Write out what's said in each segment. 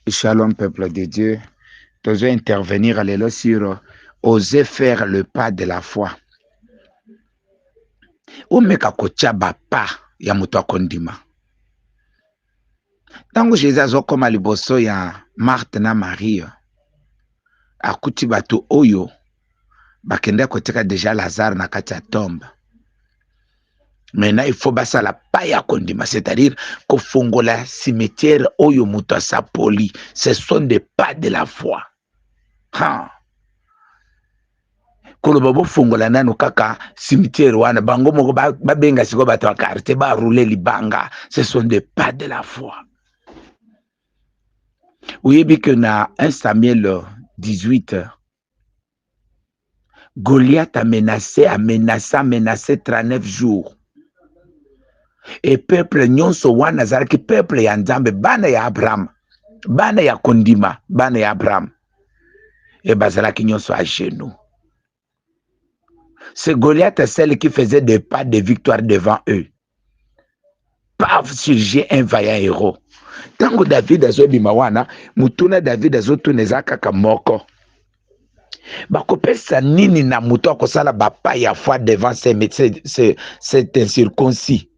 Shalom, peuple de Dieu. Je dois intervenir à l'élo sur oser faire le pas de la foi. Omeka kotia bapa ya moto akondima. Tango Jésus azokoma liboso ya Marthe na Marie, akuti bato oyo bakende kotika déjà Lazare na kati ya tombe. Maintenant, il faut basala pa ya kondima, c'est-à-dire kofongola cimetière oyo moto asapoli. Ce sont des pas de la foi. Koloba bofongola nanu kaka cimetière wana bango moko babenga siko bato ya quartier ba rouler libanga. Ce sont des pas de la foi. Oyebi que na 1 Samuel 18, Goliath a menacé 39 jours. Et peuple nyonso wana zalaki peuple ya Nzambe, bana ya Abraham, bana ya kondima, bana ya Abraham. Et bazalaki nyonso à genoux. C'est Goliath celle qui faisait des pas de victoire devant eux. Paf, surgit un vaillant héros. Tango David azobima wana, mutuna David azotuna kaka moko. Bakopesa nini na muto akosala bapa ya foi devant cet incirconcis.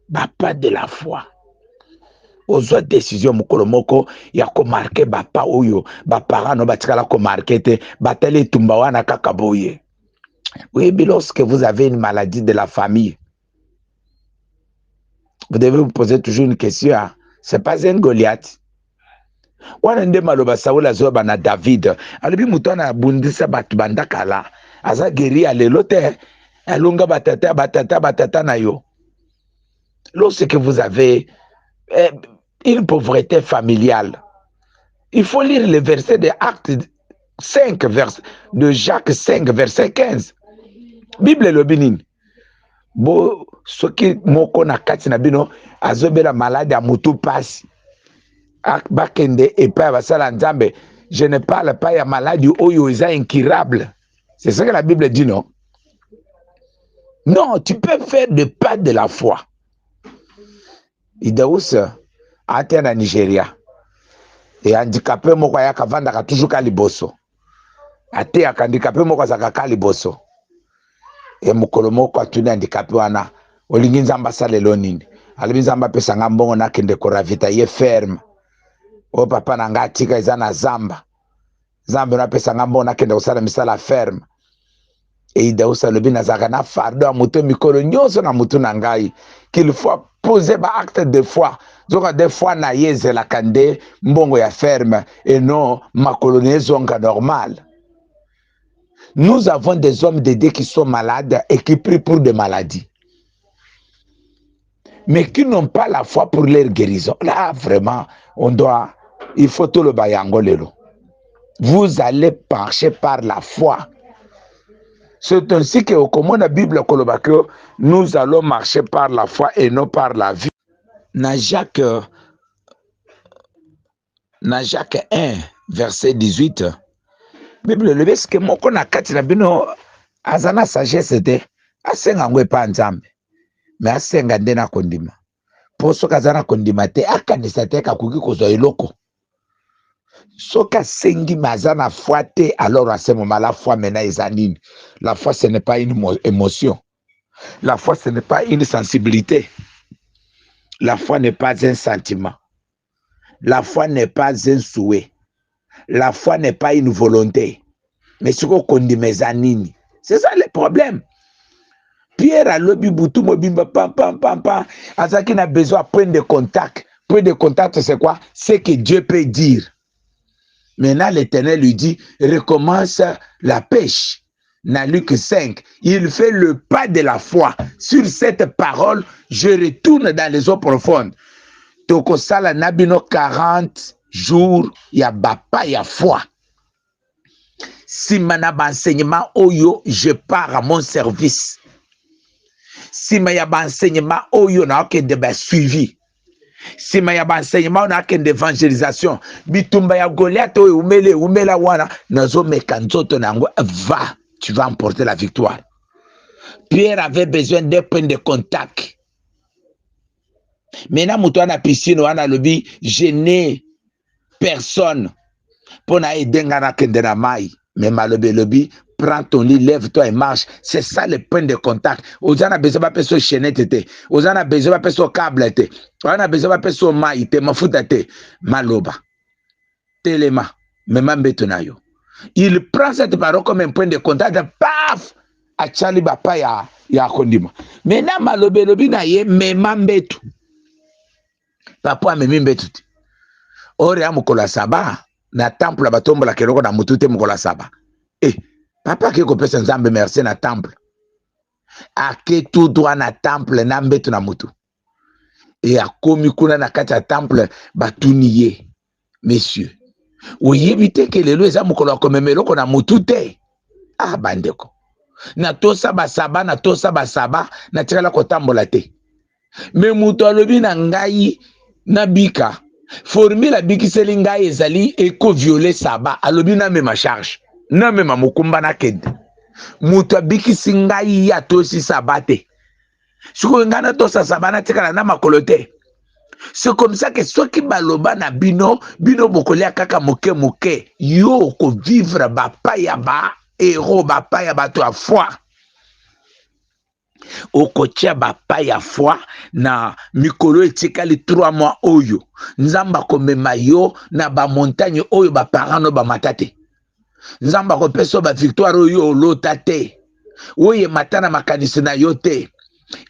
Bapa de la foi. Ozwa décision mukolo moko ya ko marquer bapa oyo, bapara no batikala ko marquer te, batele tumba wana kaka boye. Oui, mais lorsque vous avez une maladie de la famille, vous devez vous poser toujours une question. Hein? C'est pas un Goliath. Wana nde maloba Saoul azoba na David. Alobi mutana bundisa batu bandakala. Aza guéri alelo te. Alunga batata na yo. Lorsque vous avez une pauvreté familiale, il faut lire le verset de Actes 5, de Jacques 5, verset 15. Bible lobinin. Bo soki moko na kati na bino azobela malade ya mutu pasi. Bakende epa basala Nzambe. Je ne parle pas ya maladie oyo eza incurable. C'est ce que la Bible dit, non? Non, tu peux faire des pas de la foi. Idaous ate na Nigeria. Et handicapé moko ya kavanda toujours ka liboso. Ate ya handicapé moko azaka ka liboso. Et mukolo moko atuni handicapé wana olingi Nzamba salelo nini. Alobi Nzamba pesa nga mbongo na kende ko ravita ye ferme. O papa na nga atika eza na zamba. Zamba na pesa nga mbongo na kende kosala misala ferme. Et Idausa lobi nazaka na fardo a muto mikolo nyonso na mutu na ngai. Qu'il faut poser ba acte de foi. Zoka des fois na yeze la kande mbongo ya ferme et non makolo nezonga normal. Nous avons des hommes de Dieu qui sont malades et qui prient pour des maladies. Mais qui n'ont pas la foi pour leur guérison. Là, vraiment, il faut tout le bayangolelo. Vous allez marcher par la foi. C'est ainsi que, comme la Bible, nous allons marcher par la foi et non par la vue. Dans Jacques 1, verset 18, Bible le bes que moko na kati na bino azana sagesse te asenga ngwe pa Nzambe mais asenga nde na kondima po soka azana kondima te akanisa te kakuki kozwa eloko soka sengi mazana foi te alors à ce moment la foi maintenant ezanine. La foi ce n'est pas une émotion, la foi ce n'est pas une sensibilité, la foi n'est pas un sentiment, la foi n'est pas un souhait. La foi n'est pas une volonté. Mais ce qu'on condamne nini. C'est ça le problème. Pierre a lobi boutou mobimba pam. Azaki n'a besoin de point de contact. Point de contact, c'est quoi? C'est que Dieu peut dire. Maintenant, l'Éternel lui dit, recommence la pêche. Dans Luc 5, il fait le pas de la foi. Sur cette parole, je retourne dans les eaux profondes. Toko sala nabino 40 jours, ya bapa ya foi. Si mana enseignement oyo, je pars à mon service. Si ma ya enseignement oyo na okende ba suivi. Si ma ya enseignement na okende évangélisation, bitumba ya Goliath oyo umela wana nazo mekanzoto nango va, tu vas emporter la victoire. Pierre avait besoin d'un point de contact. Maintenant, moutou na piscine wana lobi, je n'ai personne pour aider ngana kende na mai. Mais malobe lobi, prends ton lit, lève-toi et marche. C'est ça le point de contact. Aux en a besoin de faire chaînette, aux en a besoin de faire câble, aux en a besoin de faire maï, ma fouta, maloba, téléma, même mbetonayo. Il prend cette parole comme un point de contact, paf, a chali bapa ya kondima. Maintenant malobe lobi na ye, même mbetu. Papa memi mbetu. Ore amukola saba. Na temple batombo la keloko na mutute mukola saba. Papa ke kopesa nzambe merci na temple. Ake tout droit na temple na mbetu na mutu. Akomi kuna na kati ya temple batuni ye. Messieurs. Oyebite ke lelo eza mukolo komemeloko na mutute. Bandeko. Na tosa basaba na tosa basaba na tikala kotambola te. Me mutu alobi na ngai na bika. Formule bikiseli ngai ezali eko violer saba alobi na mema charge na mema mukumba na kede mutu abikisi ngai ya tosi saba te siko ngana tosa saba na tikala na makolo te. C'est comme ça que soki baloba na bino bokolia kaka moke moke yo ko vivre bapaya ba héros bapaya bato ya foi okotia bapaya foi na mikolo etikali 3 mois oyo nzamba komema yo na ba montagne oyo ba parano ba matate nzamba ko peso ba victoire oyo lota te oye matana makanisi na yo te.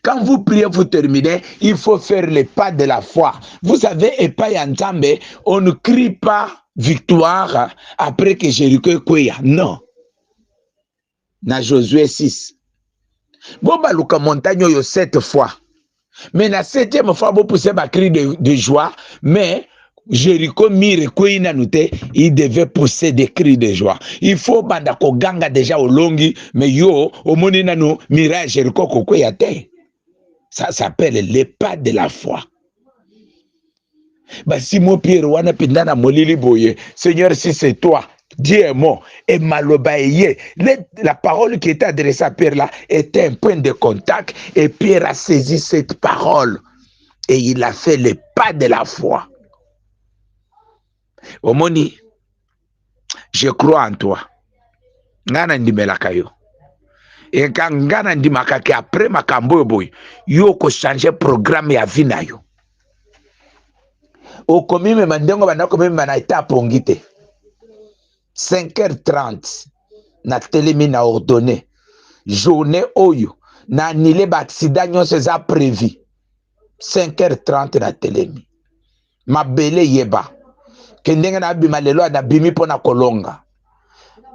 Quand vous priez, vous terminez, il faut faire les pas de la foi. Vous savez, et pas Nzambe, on ne crie pas victoire après que Jéricho est kweya. Non. Na Josué 6. Bon, bah, Luka montagne yo 7 fois. Mais la 7e fois, vous poussez ma cri de joie, mais Jéricho mire kweina nute, il devait pousser des cris de joie. Il faut bandako ganga déjà au longi, mais yo, au monina no, mira Jéricho kweya te. Ça s'appelle les pas de la foi. Bah, si mon Pierre wana pindana molili boye, Seigneur, si c'est toi, Dieu est mort, et malobaye. La parole qui était adressée à Pierre là était un point de contact, et Pierre a saisi cette parole, et il a fait les pas de la foi. Omoni, je crois en toi. Ngana ndimelaka yo. Et quand ngana ndimaka ke après makambo boy, yo ko changer programme ya vie na yo. O komi me mandengo bana komi na étape ngite. 5h30 na telemi na ordonné. Journée oyo na annulé ba accident nyonso za prévu. 5h30 na telemi. Mabele yeba. Kendenge na bima lelo na bimi pona kolonga.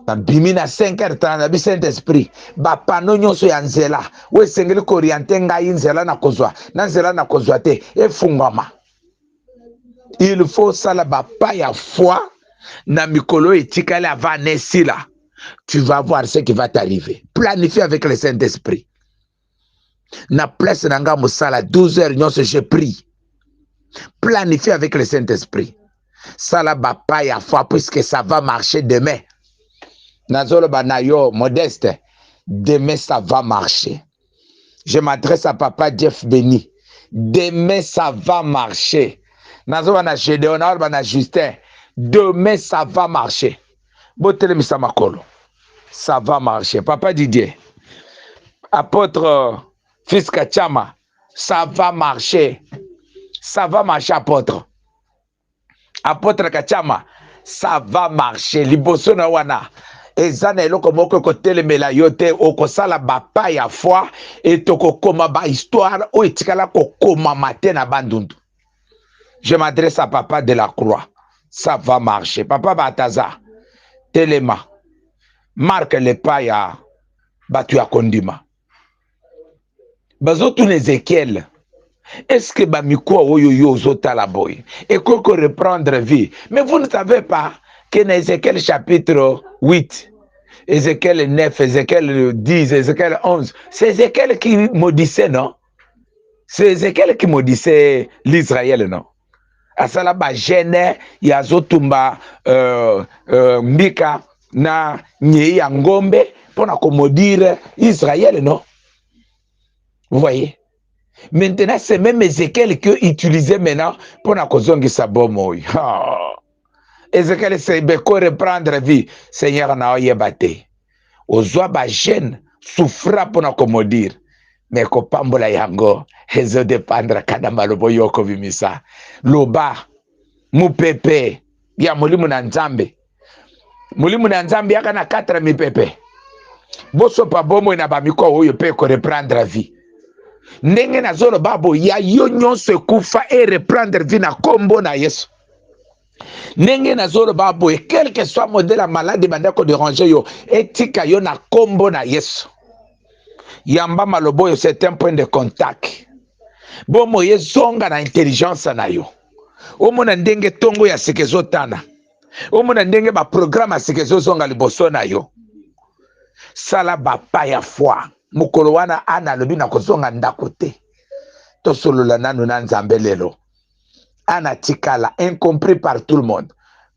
Na bimi na 5h30 na bi Saint-Esprit ba pano nyonso ya nzela we sengeli ko orienter ngai nzela na kozwa na nzela na kozwa te efungama. Il faut sala ba pa ya foi na mikolo etikale avant nesila. Tu vas voir ce qui va t'arriver. Planifie avec le Saint-Esprit. Na place na nga mosala 12h nyonso je prie. Planifie avec le Saint-Esprit. Sala ba pa ya foi puisque ça va marcher demain. Nazolo banayo modeste, demain ça va marcher. Je m'adresse à papa Jeff Béni. Demain ça va marcher. Nazolo bana Gédéon, bana Justin. Demain ça va marcher. Botele misamakolo. Ça va marcher. Papa Didier. Apôtre Fils Kachama. Ça va marcher. Ça va marcher, apôtre. Apôtre Kachama. Ça va marcher. Liboso na wana. Ezana eloko moko ko telemela yote okosala bapa ya foi et toko koma ba histoire o etikala ko koma matin na bandundu. Je m'adresse à papa de la croix. Ça va marcher. Papa Bataza. Telema. Marque le pas ya batu ya kondima. Bazotu Ezekiel. Est-ce que bamiko oyo yo zota la boy et qu'on reprendre vie? Mais vous ne savez pas que dans Ézéchiel chapitre 8, Ézéchiel 9, Ézéchiel 10, Ézéchiel 11, c'est Ézéchiel qui maudissait, non? C'est Ézéchiel qui maudissait l'Israël, non? Asala ba gene ya zotumba mbika na nye ya ngombe pour na maudire Israël, non? Vous voyez? Maintenant, c'est même Ézéchiel qui utilisait maintenant pour na kozongi sabomoy. Ezekiel Sebeko reprendre vie. Seigneur na oyebate. Ozwa ba jeune souffra pour na komodir. Mais ko pambola yango. Ezo dépendre kada malobo yoko bimisa. Loba. Mupepe. Ya mulimu na nzambe. Mulimu na nzambe yaka na 4 mipepe. Boso pa bomo na bamiko oyo pe ko reprendre vie. Ndenge na zolo babo ya yo nyonso ekufa et reprendre vie na kombo na Yesu. Ndenge na zolo babo et quel que soit modèle la maladie bandako déranger yo etika yo na kombo na Yesu. Yamba malobo yo c'est un point de contact. Bomo yezonga na intelligence na yo. Omona ndenge tongo ya sekezo tana. Omona ndenge ba programme sekezo zonga liboso na yo. Sala bapa ya foi. Mukolo wana ana lobi na kozonga ndako te. Tosolola nanu na nzambe lelo. Ana tikala incompris par tout le monde,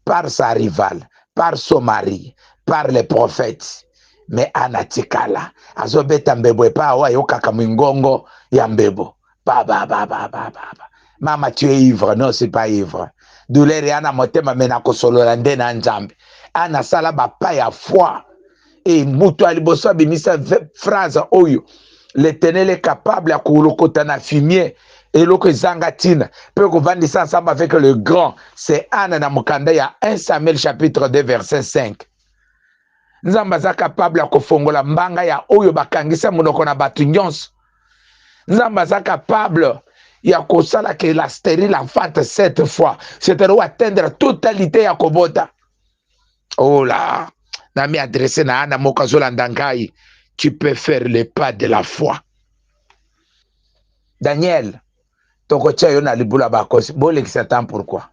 par sa rivale, par son mari, par les prophètes. Mais ana tikala azobeta mbebo pa wa yokaka mwingongo ya mbebo. Ba. Mama tu es ivre, non c'est pas ivre. Douleur ana motema mena kosolola nde na nzambe. Ana sala bapa ya foi. Et mutu aliboso bimisa phrase oyo. L'Éternel est capable à koulokota na fumier et loko zangatina peut kovandisa ensemble avec le grand. C'est Anna na mukanda ya 1 Samuel chapitre 2 verset 5. Nzamba za capable à kofongola mbanga ya oyo bakangisa munoko na batu nyonso. Nzamba za capable ya kosala que la stérile enfante 7 fois. C'est-à-dire atteindre totalité ya kobota. Oh là, na mi adressé na Anna mokazola ndangai. Tu peux faire le pas de la foi. Daniel, tokocha yo na libula bakosi, bolekisa temps pourquoi?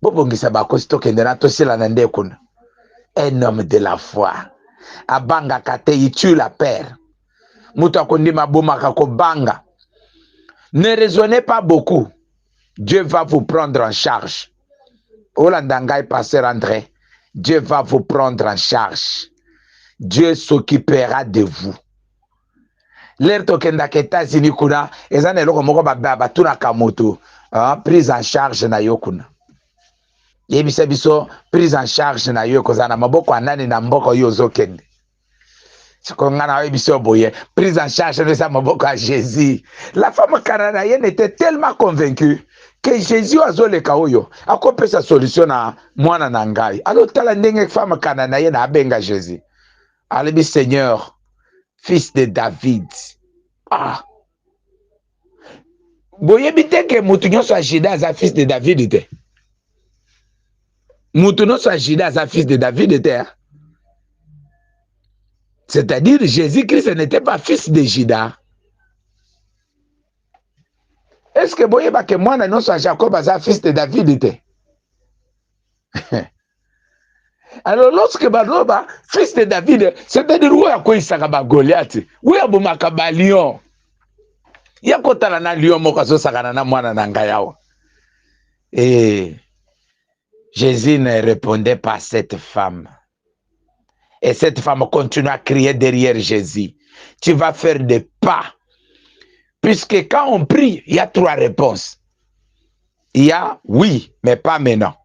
Bobongisa bakosi tokendena tosila na nde kuna. Un homme de la foi. Abanga kate il tue la peur. Mutu akondima bomaka ko banga. Ne raisonnez pas beaucoup. Dieu va vous prendre en charge. Olandangai pasteur André, Dieu va vous prendre en charge. Dieu s'occupera de vous. L'air tokenda ke États-Unis kuna ezana eloko moko ba tuna kamoto prise en charge na yo kuna. Yebisa biso prise en charge na yo kozana maboko anani na mboko yo zokende. Sikonga na yebisa boye prise en charge de sa maboko à Jésus. La femme canadienne était tellement convaincue que Jésus azoleka oyo akopesa solution na mwana na ngai. Alors tala ndenge femme canadienne abenga Jésus. Alebi Seigneur, fils de David. Ah. Boyebi te ke mutu nyonso ajida aza fils de David te. Mutu nyonso ajida aza fils de David te. C'est-à-dire Jésus-Christ n'était pas fils de Juda. Est-ce que boyeba ke mwana nyonso a Jacob aza fils de David te? Alors lorsque baloba fils de David, c'est-à-dire où ya koisaka ba Goliath, où ya bomaka ba lion. Ya kotala na lion moko azosakana na mwana na ngai awa. Et Jésus ne répondait pas à cette femme. Et cette femme continue à crier derrière Jésus. Tu vas faire des pas. Puisque quand on prie, il y a 3 réponses. Il y a oui, mais pas maintenant.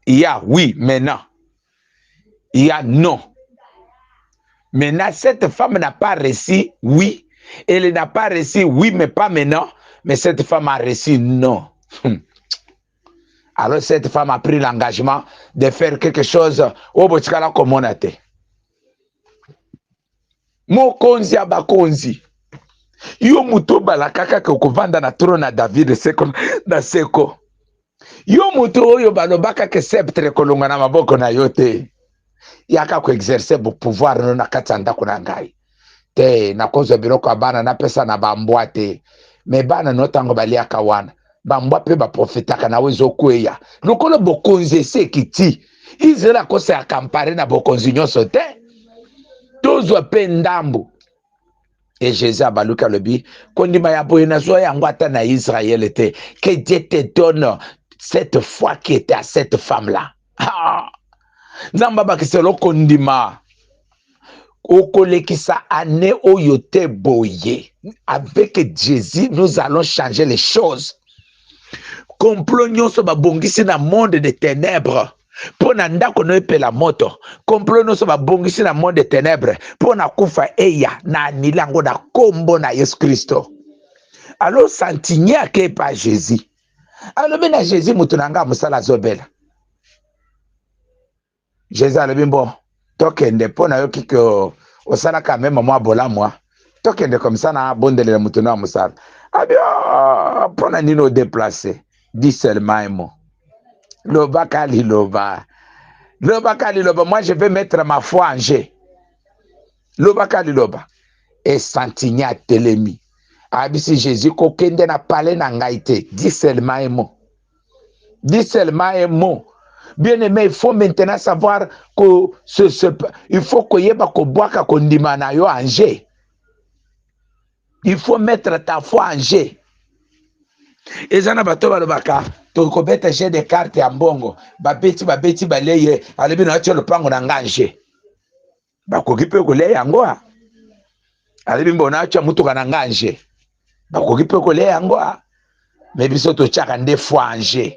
Il y a oui, maintenant. Il y a non. Maintenant, cette femme n'a pas reçu oui. Elle n'a pas reçu oui, mais pas maintenant. Mais cette femme a reçu non. Alors, cette femme a pris l'engagement de faire quelque chose au Bochikala comme on a été. Mokonzi abakonzi. Yo muto balakaka ke kovanda na trône na David seko na seko. Yo muto oyo balobaka ke sceptre kolonga na maboko na yo te. Yaka ko exercer bo pouvoir no na katanda kuna ngai. Te na kozo biloko abana na pesa na bambwa te. Me bana no tango baliaka wana. Bambwa pe ba profetaka na wezo kweya. Lokolo bokonzi sekiti. Israel ko se akampare na bokonzi nyonso te. Tozo pe ndambu. Et Jésus a baluka lebi. Kondima ya boye na zo yango ata na Israël te. Que Dieu te donne cette foi qui était à cette femme-là. Ah! Nzamba kiselo kondima okolekisa ane oyote boye. Avec Jésus nous allons changer les choses. Complot nyonso babongisi na monde des ténèbres. Pona ndako no epela moto, complot no so babongisi na monde de ténèbres, pona kufa eya na nilango na kombo na Yesu Kristo. Alors santigné ake pa Jésus. Alors na Jésus mutu nanga musala zobela. Jésus alobi bon, tokende pona yo kiko osala quand même moi bola moi. Tokende comme ça na bondele mutu na musala. Abio pona nino déplacer. Dis seulement un mot. Loba kali loba. Loba kali loba. Moi, je vais mettre ma foi en jeu. Loba kali loba. Et santigna telemi. Abisi Jésus kokende na parler na ngaite. Dis seulement un mot. Dis seulement un mot. Bien aimé, il faut maintenant savoir que il faut que yeba ko boaka ko ndima na yo en jeu. Il faut mettre ta foi en jeu. Ezana bato balobaka to ko beta jeu de carte ya mbongo babeti baleye alebi na tshelo pango na nganje bakoki pe ko le yango alebi mbona tshwa mutuka na nganje bakoki pe ko le yango mais biso to tshaka nde foi en jeu.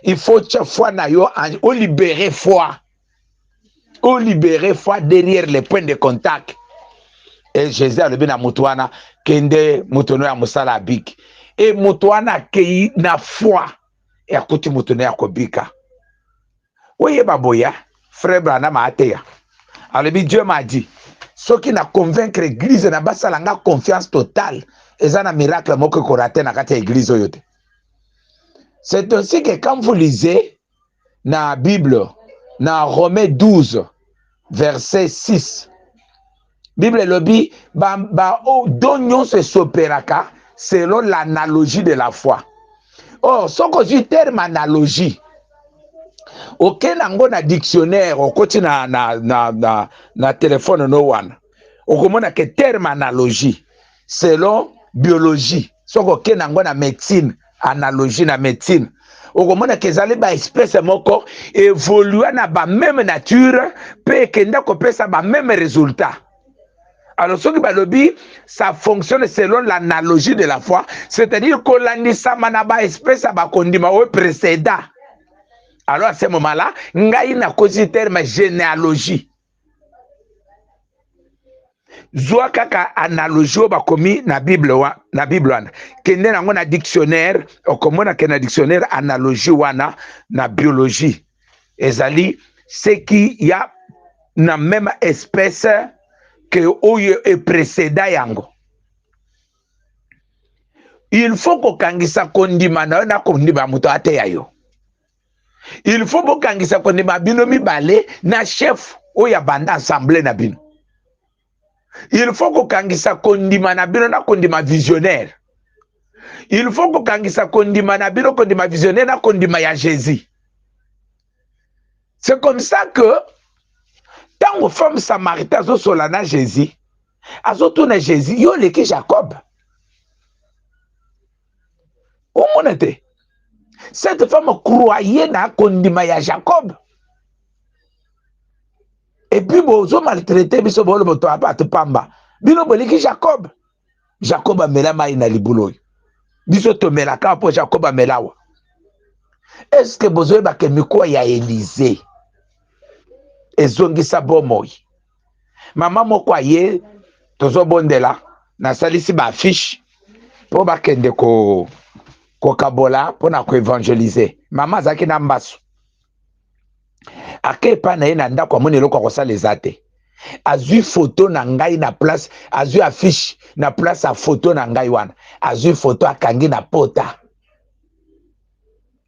Il faut tshwa foi na yo o libérer foi derrière les points de contact. Et Jésus alebi na mutuana kende mutono ya musala abiki. Et mutuana kei na foi. Et à côté mutono ya kobika. Oye baboya, frère Branham ateya. Alors Dieu m'a dit, ceux qui na convaincre l'église na basalanga confiance totale, et ça na miracle moko korate na kati église oyote. C'est ainsi que quand vous lisez na Bible, na Romains 12, verset 6, Bible lobi donyon se soperaka selon l'analogie de la foi. Oh, ce que je terme analogie. Aucun nango na dictionnaire, au côté na téléphone no one. Okomona que terme analogie selon biologie. Ce que nango na médecine, analogie na médecine. Okomona que zali ba espèce moko évoluer na ba même nature, pe kenda ko pesa ba même résultat. Alors, ce qui balobi, ça fonctionne selon l'analogie de la foi, c'est-à-dire que l'anissa manaba espèce à bakondima ou précédent. Alors, à ce moment-là, ngai na cause terme généalogie. Zoa kaka analogie bakomi na Bible wana. Kende nango na dictionnaire, okomona ke na dictionnaire analogie wana na biologie. Ezali, c'est qu'il y a na même espèce que oyo e précédent yango. Il faut ko kangisa kondima na kondima muto ate yayo. Il faut ko kangisa kondima bino mibale na chef oya banda assemblée na bino. Il faut ko kangisa kondima na bino na kondima visionnaire. Il faut ko kangisa kondima na bino kondima visionnaire na kondima ya Jésus. C'est comme ça que tant que femme samaritaine zo solana Jésus, azotourna Jésus, yo leki Jacob. Au monete. Cette femme croyait na kondima ya Jacob. Et puis bozo maltraité biso bolo boto apatu pamba. Bino boleki Jacob. Jacob amela mai na libulo. Biso to melaka po Jacob amelawa. Est-ce que bozo ba kemiko ya Élisée? Ezongisa bomoi. Mama moko aye tozo bondela na salisi ba affiche po ba kende ko kabola po na ko évangéliser. Mama zaki na mbasu. Akepa na ye na ndako amoni eloko kosaleza te. Azui photo na ngai na place, azui affiche na place a photo na ngai wana. Azui photo akangi na pota.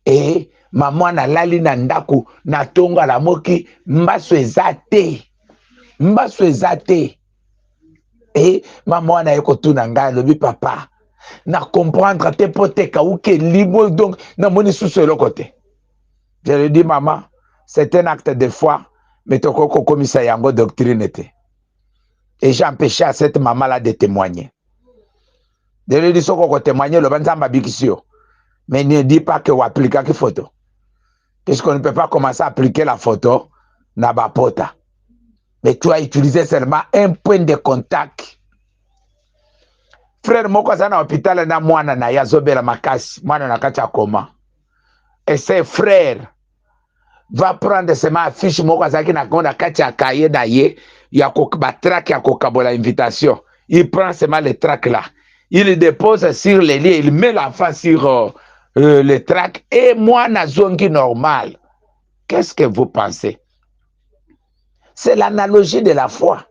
Et maman na lali na ndako na tonga la moki mbaso ezate. Mbaso ezate. Et maman na yeko tu na ngai lobi papa. Na comprendre te pote ka uke libo donc na moni sous le côté. Je lui dis maman, c'est un acte de foi, mais toko komisa yango doctrine te. Et j'ai empêché à cette maman là de témoigner. Je lui dis soko ko témoigner le banzamba bikisio. Mais ne dis pas que vous appliquez la photo. Puisqu'on ne peut pas commencer à appliquer la photo na bapota. Mais tu as utilisé seulement un point de contact. Frère moko za na hôpital na mwana na yazobela makasi, mwana na kati ya koma. Et ses frères va prendre sema affiche moko azaki na konda kati ya cahier d'ailleurs ya ba track ya kokabola invitation. Il prend seulement les tracks là. Il les dépose sur les lits, il met l'enfant sur les tracks et moi na zongi normal. Qu'est-ce que vous pensez? C'est l'analogie de la foi.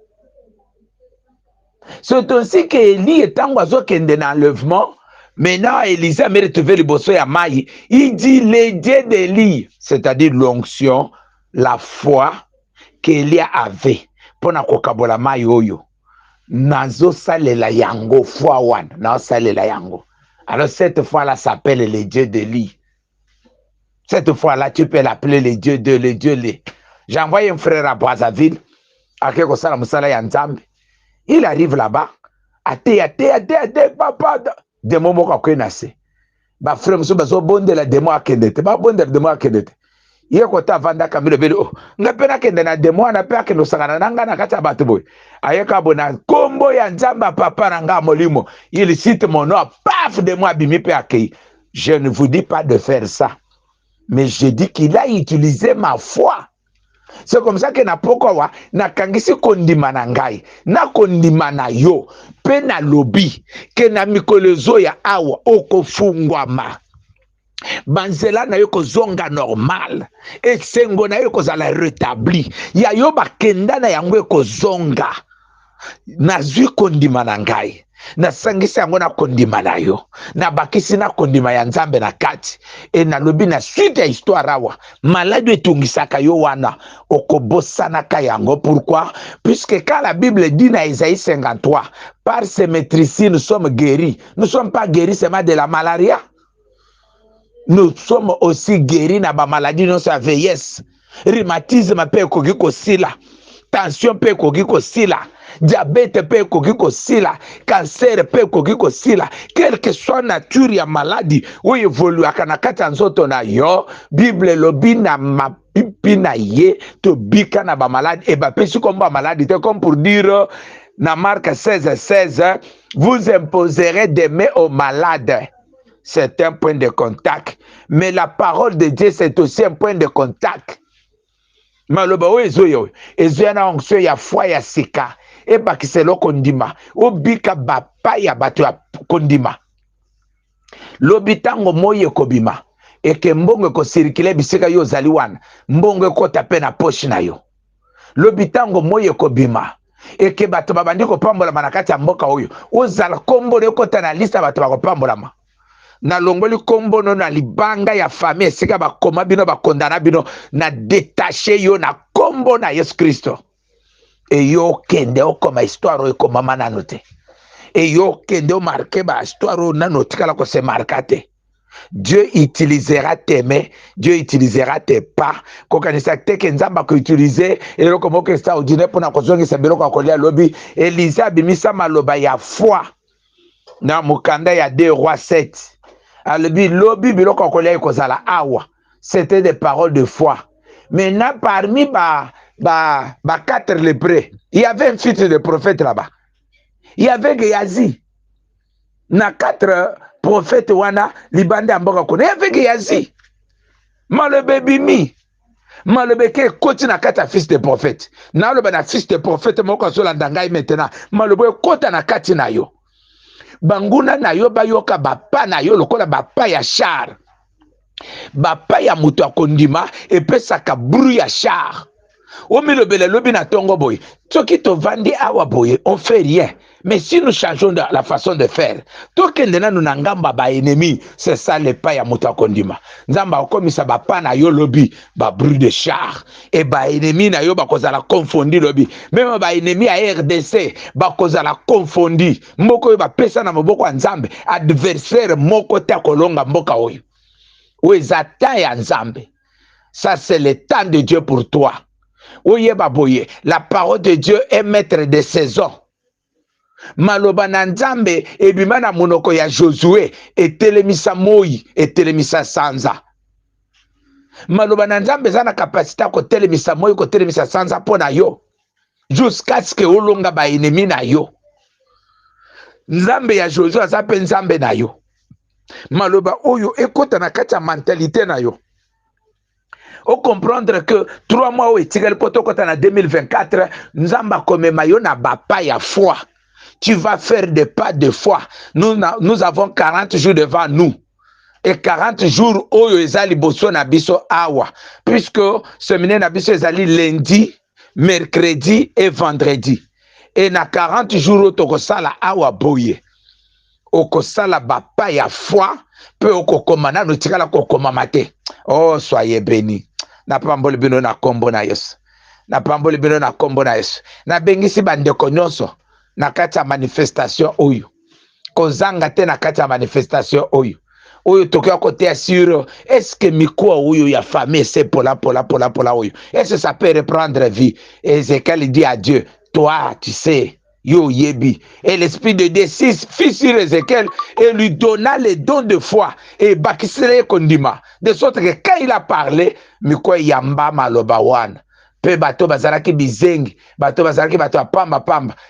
C'est aussi que Élie étant oiseau qui est dans l'enlèvement, maintenant Élisée a retrouvé le bosso ya maï. Il dit les dieux d'Élie, c'est-à-dire l'onction, la foi qu'Élie avait pour na kokabola maï oyo. Nazo salela yango foi wan, na salela yango. Alors cette fois-là s'appelle les dieux d'Élie. Cette fois-là tu peux l'appeler les dieux de les dieux les. J'ai envoyé un frère à Brazzaville, à quelque chose ya Nzambe. Il arrive là-bas, papa, des moments qu'on connaissait. Ba frère monsieur bazo bonde la demo akendete, ba bonde la demo akendete. Ye kota vanda kamilo belo, ngapena kende na demo na pe akendo sangana nanga na kata bato boy. Ayeka bona kombo ya Nzamba papa nanga molimo. Il cite mon nom, paf de moi bimi pe akei. Je ne vous dis pas de faire ça, mais je dis qu'il a utilisé ma foi. C'est comme ça que na pokowa na kangisi kondima na ngai na kondima na yo pe na lobi ke na mikolezo ya awa okofungwama banzela na yo kozonga normal esengo na yo kozala rétabli ya yo bakenda na yango ekozonga nazwi kondima na ngai na sangisi yango na kondima na yo na bakisi na kondima ya Nzambe na kati e na lobi na suite ya histoire awa maladi etungisaka yo wana okobosanaka yango. Pourquoi? Puisque quand la Bible dit na Isaïe 53 par ses maîtrises nous sommes guéris, nous ne sommes pas guéris seulement de la malaria, nous sommes aussi guéris na ba maladie non sa vieillesse, rhumatisme pe koki kosila, tension pe koki kosila, diabète pe koki kosila, cancer pe koki kosila, quelle que soit nature ya maladie ou évolue akana kati nzoto na yo, Bible lobi na mapipi na ye to bika na ba malade et ba pesi comme ba maladie, comme pour dire na Marc 16:16, vous imposerez des mains aux malades. C'est un point de contact, mais la parole de Dieu c'est aussi un point de contact. Maloba o ezoyo na onction ya foi ya sika e bakiselo kondima obika bapa ya bato ya kondima lobitango moye kobima eke mbongo ko circuler bisika yo zali wana mbongo ko tape na poche na yo lobitango moye kobima eke bato babandi ko pambola manakati ya mboka oyo ozala kombo le kota na lista bato bakopambola ma na longoli kombo no na libanga ya famille esika bakoma bino bakondana bino na détaché yo na kombo na Yesu Kristo e yo kende okoma histoire oyo komama nano te e yo kende o marqué ba histoire oyo nano tikala ko se marquate. Dieu utilisera tes mains, Dieu utilisera tes pas. Kokanisa te ke Nzamba ko utiliser eloko moko extraordinaire pona kozongisa biloko akolia lobi Elisa bimisa maloba ya foi na mukanda ya 2 Rois 7. Alobi lobi biloko kolia kozala awa, c'était des paroles de foi. Maintenant parmi ba 4 lépreux, il y avait un fils de prophète là-bas. Il y avait Géasi. Na 4 prophètes wana libanda mboka kono. Il y avait Géasi. Malobe bimi. Malobe ke koti na kata fils de prophète. Na loba na fils de prophète moko sola ndangai maintenant. Malobe kota na kati na yo. Banguna na yo bayoka bapa na yo lokola bapa ya char. Bapa ya mutu akondima epesaka bru ya char. Omi lobele lobi na tongo boy. Toki to vandi awa boy, on fait rien. Mais si nous changeons la façon de faire, toki ndena nous nangamba ba ennemi, c'est ça le pa ya mutu akondima. Nzamba okomisa bapa na yo lobi ba bru de char et ba ennemi na yo ba kozala confondi lobi. Même ba ennemi a RDC ba kozala confondi. Mboko yo ba pesa na maboko ya Nzambe, adversaire moko ta kolonga mboka oyo. Ouezata ya Nzambe. Ça c'est le temps de Dieu pour toi. Oye baboye, la parole de Dieu est maître de saison. Maloba na Nzambe ebima na monoko ya Josué etelemisa moi etelemisa sanza. Maloba na Nzambe za na kapasité ko telemisa moi ko telemisa sanza pona yo jusqu'à ce que olonga ba ennemi na yo. Nzambe ya Josué aza pe Nzambe na yo. Maloba oyo ekota na kati ya mentalité na yo. On comprendre que 3 mois où etikali poto kota na 2024 nzamba komema yo na bapa ya foi. Tu vas faire des pas de foi. Nous avons 40 jours devant nous. Et 40 jours oyo ezali boso na biso awa. Puisque semaine na biso ezali lundi, mercredi et vendredi. Et na 40 jours tokosala awa boye. Okosala bapa ya foi. Peu okokoma na notikala kokoma te. Oh, soyez bénis. Na pamboli bino na kombo na Yesu. Na pamboli bino na kombo na Yesu. Na bengisi bandeko nyonso na kati ya manifestation oyo. Kozanga te na kati ya manifestation oyo. Oyo tokia kote sur est-ce que mikoa oyo ya famille c'est pola oyo. Est-ce que ça peut reprendre vie? Ézéchiel dit à Dieu, toi tu sais. Yo yebi. Et l'esprit de Dieu fit sur Ézéchiel et lui donna les dons de foi et bakisere kondima. De sorte que quand il a parlé, miko yamba maloba wana. Pe bato bazaraki bizengi, bato bazaraki bato ya pamba,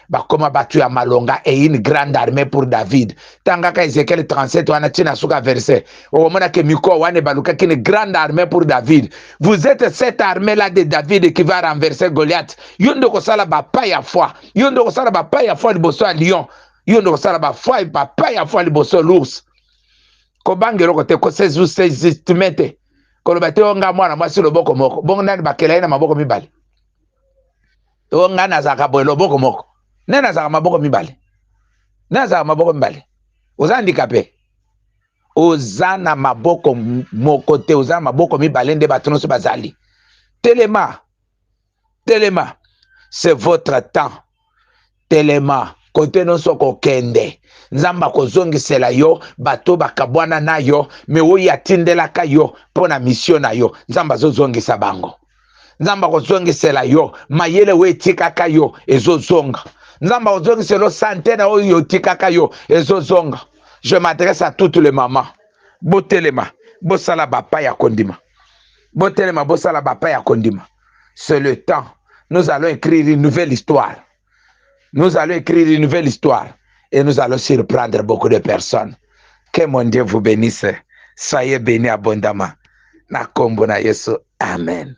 bakoma bato ya malonga et une grande armée pour David. Tangaka Ézéchiel 37 wana tina suka verset. Omona ke miko wane baluka une grande armée pour David. Vous êtes cette armée là de David qui va renverser Goliath. Yondo kosala bapa ya foi. Yondo kosala bapa ya foi liboso ya lion. Yondo kosala bapa ya foi liboso l'ours. Kobangelo kote kosezu sezistimete. Koloba te onga mwana mwasi loboko moko. Bongo nani bakela ina maboko mibale. Onga nazaka boy loboko moko. Nani nazaka maboko mibale. Nazaka maboko mibale. Oza handicapé. Ozana maboko moko te, ozana maboko mibale nde batono so bazali. Telema. C'est votre temps. Telema. Kote non soko kende. Nzamba kozongisela yo, bato bakabwana na yo, me oyi atindelaka yo, pona mission na yo. Nzamba zozongisa bango. Nzamba kozongisela yo, mayele we tikaka yo, ezozonga. Nzamba kozongisela santé na oyi tikaka yo, ezozonga. Je m'adresse à toutes les mamans. Botelema, bosala bapa ya kondima. Botelema, bosala bapa ya kondima. C'est le temps. Nous allons écrire une nouvelle histoire. Nous allons écrire une nouvelle histoire et nous allons surprendre beaucoup de personnes. Que mon Dieu vous bénisse. Soyez bénis abondamment. Na kombo na Yesu. Amen.